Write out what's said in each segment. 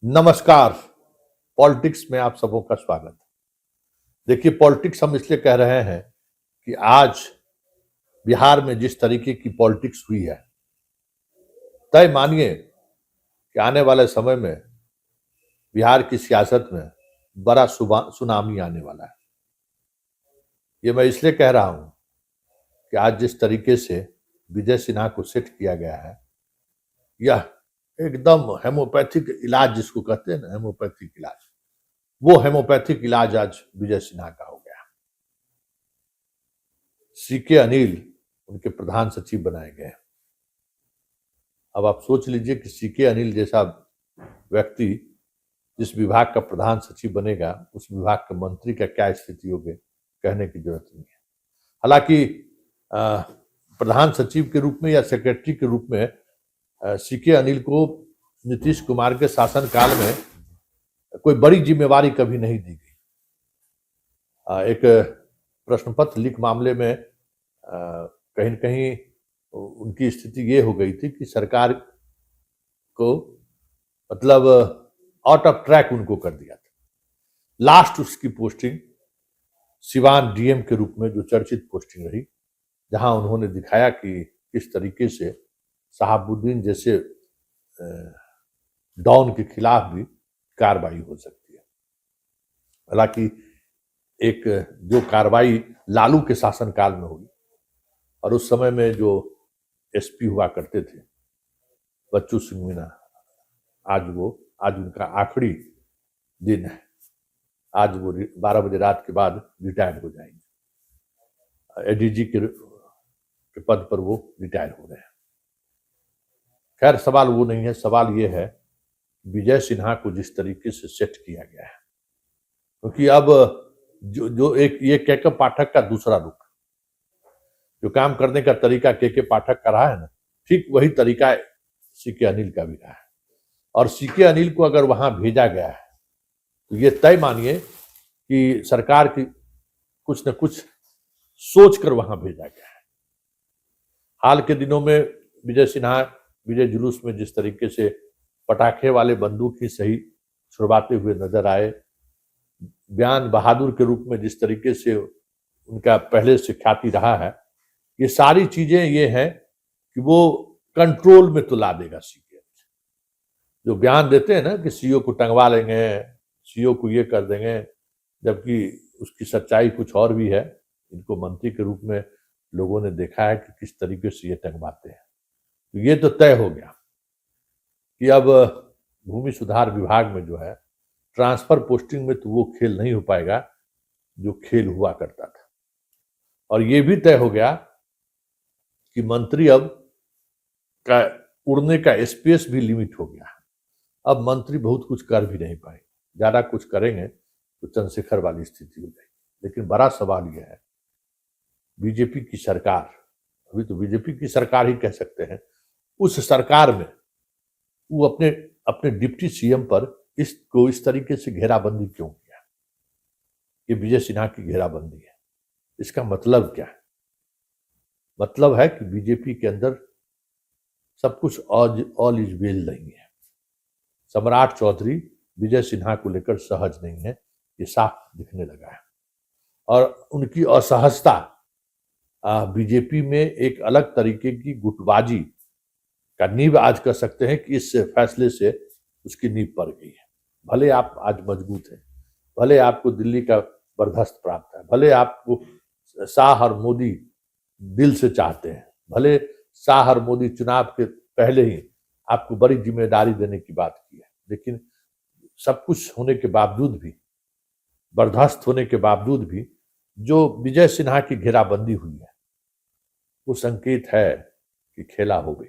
नमस्कार। पॉलिटिक्स में आप सबों का स्वागत। देखिए, पॉलिटिक्स हम इसलिए कह रहे हैं कि आज बिहार में जिस तरीके की पॉलिटिक्स हुई है, तय मानिए कि आने वाले समय में बिहार की सियासत में बड़ा सुनामी आने वाला है। ये मैं इसलिए कह रहा हूं कि आज जिस तरीके से विजय सिन्हा को सेट किया गया है, यह एकदम हेमोपैथिक इलाज जिसको कहते हैं ना, हेमोपैथिक इलाज, वो हेमोपैथिक इलाज आज विजय सिन्हा का हो गया। सीके अनिल उनके प्रधान सचिव बनाए गए। अब आप सोच लीजिए कि सीके अनिल जैसा व्यक्ति जिस विभाग का प्रधान सचिव बनेगा, उस विभाग के मंत्री का क्या स्थिति होगी, कहने की जरूरत नहीं है। हालांकि प्रधान सचिव के रूप में या सेक्रेटरी के रूप में सीके अनिल को नीतीश कुमार के शासनकाल में कोई बड़ी जिम्मेवारी कभी नहीं दी गई। एक प्रश्न पत्र लीक मामले में कहीं न कहीं उनकी स्थिति ये हो गई थी कि सरकार को मतलब आउट ऑफ ट्रैक उनको कर दिया था। लास्ट उसकी पोस्टिंग सिवान डीएम के रूप में जो चर्चित पोस्टिंग रही, जहां उन्होंने दिखाया कि किस तरीके से शहाबुद्दीन जैसे डॉन के खिलाफ भी कार्रवाई हो सकती है। हालांकि एक जो कार्रवाई लालू के शासनकाल में हुई, और उस समय में जो एसपी हुआ करते थे बच्चू सिंह मीना, आज उनका आखिरी दिन है। आज वो 12 बजे रात के बाद रिटायर्ड हो जाएंगे। एडीजी के पद पर वो रिटायर हो रहे हैं। खैर, सवाल वो नहीं है। सवाल ये है विजय सिन्हा को जिस तरीके से सेट किया गया है, क्योंकि अब जो एक ये के पाठक का दूसरा रुख, जो काम करने का तरीका के पाठक का रहा है ना, ठीक वही तरीका सीके अनिल का भी रहा है। और सीके अनिल को अगर वहां भेजा गया है तो ये तय मानिए कि सरकार की कुछ न कुछ सोच कर वहां भेजा गया है। हाल के दिनों में विजय सिन्हा विजय जुलूस में जिस तरीके से पटाखे वाले बंदूक ही सही छुड़वाते हुए नजर आए, बयान बहादुर के रूप में जिस तरीके से उनका पहले से ख्याति रहा है, ये सारी चीजें ये हैं कि वो कंट्रोल में तो ला देगा सीके। जो बयान देते हैं ना कि सीओ को टंगवा लेंगे, सीओ को ये कर देंगे, जबकि उसकी सच्चाई कुछ और भी है। इनको मंत्री के रूप में लोगों ने देखा है कि किस तरीके से ये टंगवाते हैं। तो ये तो तय हो गया कि अब भूमि सुधार विभाग में जो है ट्रांसफर पोस्टिंग में तो वो खेल नहीं हो पाएगा जो खेल हुआ करता था। और ये भी तय हो गया कि मंत्री अब का उड़ने का स्पेस भी लिमिट हो गया है। अब मंत्री बहुत कुछ कर भी नहीं पाएंगे, ज्यादा कुछ करेंगे तो चंद्रशेखर वाली स्थिति हो जाएगी। लेकिन बड़ा सवाल यह है, बीजेपी की सरकार, अभी तो बीजेपी की सरकार ही कह सकते हैं, उस सरकार में वो अपने डिप्टी सीएम पर इस तरीके से घेराबंदी क्यों किया? ये विजय सिन्हा की घेराबंदी है। इसका मतलब क्या है? मतलब है कि बीजेपी के अंदर सब कुछ ऑल इज वेल नहीं है। सम्राट चौधरी विजय सिन्हा को लेकर सहज नहीं है, ये साफ दिखने लगा है। और उनकी असहजता बीजेपी में एक अलग तरीके की गुटबाजी का नींव आज कह सकते हैं कि इस फैसले से उसकी नींव पड़ गई है। भले आप आज मजबूत हैं, भले आपको दिल्ली का बर्दाश्त प्राप्त है, भले आपको शाह और मोदी दिल से चाहते हैं, भले शाह और मोदी चुनाव के पहले ही आपको बड़ी जिम्मेदारी देने की बात की है, लेकिन सब कुछ होने के बावजूद भी, बर्दाश्त होने के बावजूद भी जो विजय सिन्हा की घेराबंदी हुई है, वो संकेत है कि खेला हो गई।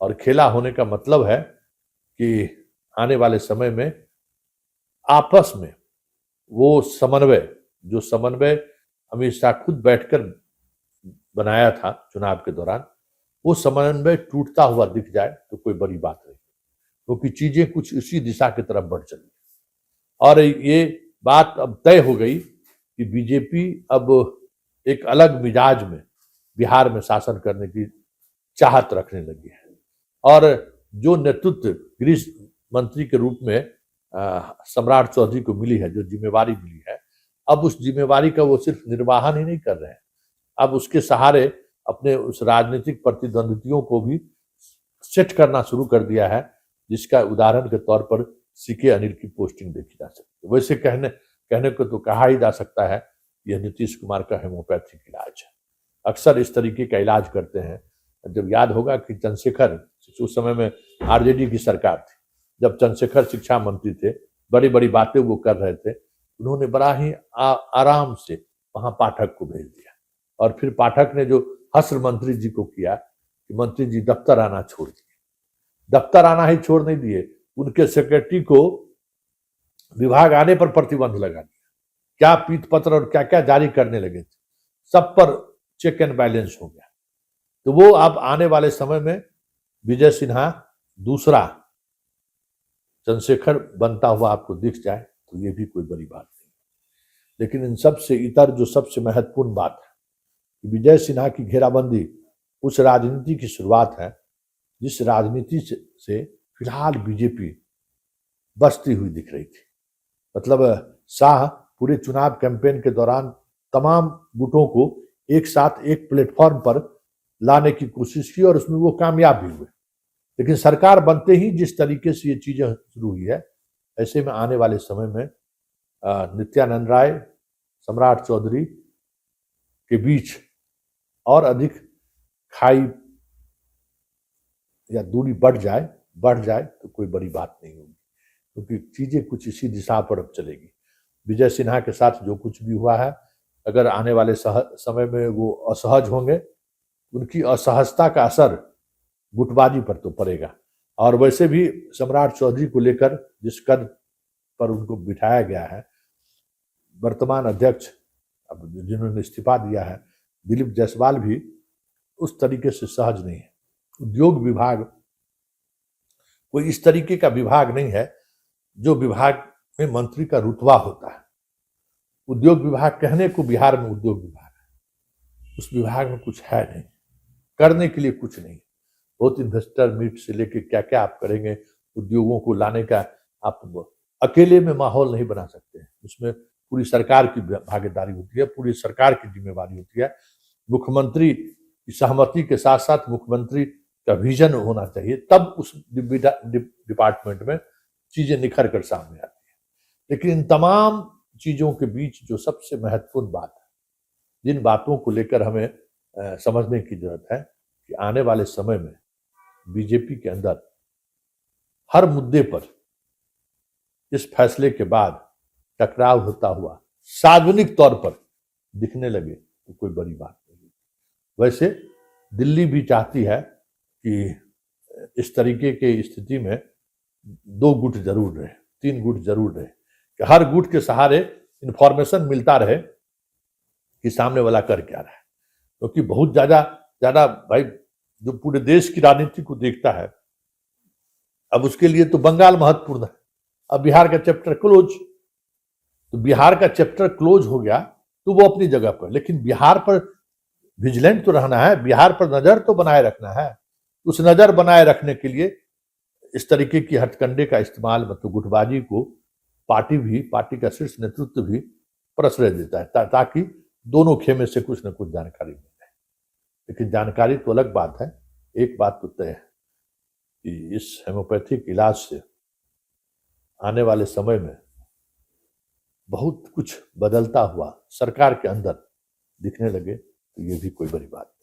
और खेला होने का मतलब है कि आने वाले समय में आपस में वो समन्वय अमित शाह खुद बैठकर बनाया था चुनाव के दौरान, वो समन्वय टूटता हुआ दिख जाए तो कोई बड़ी बात नहीं, क्योंकि चीजें कुछ उसी दिशा की तरफ बढ़ चली। और ये बात अब तय हो गई कि बीजेपी अब एक अलग मिजाज में बिहार में शासन करने की चाहत रखने लगी है। और जो नेतृत्व मंत्री के रूप में सम्राट चौधरी को मिली है, जो जिम्मेवारी मिली है, अब उस जिम्मेवारी का वो सिर्फ निर्वाहन ही नहीं कर रहे हैं, अब उसके सहारे अपने उस राजनीतिक प्रतिद्वंदियों को भी सेट करना शुरू कर दिया है, जिसका उदाहरण के तौर पर सीके अनिल की पोस्टिंग देखी जा सकती है। वैसे कहने को तो कहा ही जा सकता है यह नीतीश कुमार का होम्योपैथिक इलाज है। अक्सर इस तरीके का इलाज करते हैं। जब याद होगा कि चंद्रशेखर, उस समय में आरजेडी की सरकार थी, जब चंद्रशेखर शिक्षा मंत्री थे, बड़ी बड़ी बातें वो कर रहे थे, उन्होंने बड़ा ही आराम से वहां पाठक को भेज दिया, और फिर पाठक ने जो हस्र मंत्री जी को किया कि मंत्री जी दफ्तर आना छोड़ दिए। दफ्तर आना ही छोड़ नहीं दिए, उनके सेक्रेटरी को विभाग आने पर प्रतिबंध लगा दिया, क्या पीठ पत्र और क्या क्या जारी करने लगे थे, सब पर चेक एंड बैलेंस हो गया। तो वो अब आने वाले समय में विजय सिन्हा दूसरा चंद्रशेखर बनता हुआ आपको दिख जाए तो ये भी कोई बड़ी बात नहीं। लेकिन इन सब से इतर जो सबसे महत्वपूर्ण बात है, विजय सिन्हा की घेराबंदी उस राजनीति की शुरुआत है जिस राजनीति से फिलहाल बीजेपी बचती हुई दिख रही थी। मतलब शाह पूरे चुनाव कैंपेन के दौरान तमाम गुटों को एक साथ एक प्लेटफॉर्म पर लाने की कोशिश की और उसमें वो कामयाब भी हुए। लेकिन सरकार बनते ही जिस तरीके से ये चीजें शुरू हुई है, ऐसे में आने वाले समय में नित्यानंद राय, सम्राट चौधरी के बीच और अधिक खाई या दूरी बढ़ जाए तो कोई बड़ी बात नहीं होगी, क्योंकि चीजें कुछ इसी दिशा पर अब चलेगी। विजय सिन्हा के साथ जो कुछ भी हुआ है, अगर आने वाले समय में वो असहज होंगे, उनकी असहजता का असर गुटबाजी पर तो पड़ेगा। और वैसे भी सम्राट चौधरी को लेकर जिस कद पर उनको बिठाया गया है, वर्तमान अध्यक्ष अब जिन्होंने इस्तीफा दिया है, दिलीप जायसवाल भी उस तरीके से सहज नहीं है। उद्योग विभाग कोई इस तरीके का विभाग नहीं है जो विभाग में मंत्री का रुतबा होता है। उद्योग विभाग कहने को बिहार में उद्योग विभाग है, उस विभाग में कुछ है नहीं, करने के लिए कुछ नहीं। बहुत इन्वेस्टर मीट से लेके क्या क्या आप करेंगे, उद्योगों को लाने का आप अकेले में माहौल नहीं बना सकते हैं। उसमें पूरी सरकार की भागीदारी होती है, पूरी सरकार की जिम्मेवारी होती है। मुख्यमंत्री की सहमति के साथ साथ मुख्यमंत्री का विजन होना चाहिए, तब उस डिपार्टमेंट में चीजें निखर कर सामने आती है। लेकिन इन तमाम चीजों के बीच जो सबसे महत्वपूर्ण बात है, जिन बातों को लेकर हमें समझने की जरूरत है कि आने वाले समय में बीजेपी के अंदर हर मुद्दे पर इस फैसले के बाद टकराव होता हुआ सार्वजनिक तौर पर दिखने लगे तो कोई बड़ी बात नहीं। वैसे दिल्ली भी चाहती है कि इस तरीके की स्थिति में 2 गुट जरूर रहे, 3 गुट जरूर रहे, कि हर गुट के सहारे इंफॉर्मेशन मिलता रहे कि सामने वाला कर क्या रहा है। क्योंकि बहुत ज्यादा भाई जो पूरे देश की राजनीति को देखता है, अब उसके लिए तो बंगाल महत्वपूर्ण है। अब बिहार का चैप्टर क्लोज, तो बिहार का चैप्टर क्लोज हो गया तो वो अपनी जगह पर, लेकिन बिहार पर विजिलेंट तो रहना है, बिहार पर नजर तो बनाए रखना है। उस नजर बनाए रखने के लिए इस तरीके की हथकंडे का इस्तेमाल, मतलब गुटबाजी को पार्टी का शीर्ष नेतृत्व भी प्रश्रय देता है, ताकि दोनों खेमे से कुछ न कुछ जानकारी मिल जाए। लेकिन जानकारी तो अलग बात है, एक बात तो तय है कि इस होम्योपैथिक इलाज से आने वाले समय में बहुत कुछ बदलता हुआ सरकार के अंदर दिखने लगे तो ये भी कोई बड़ी बात नहीं।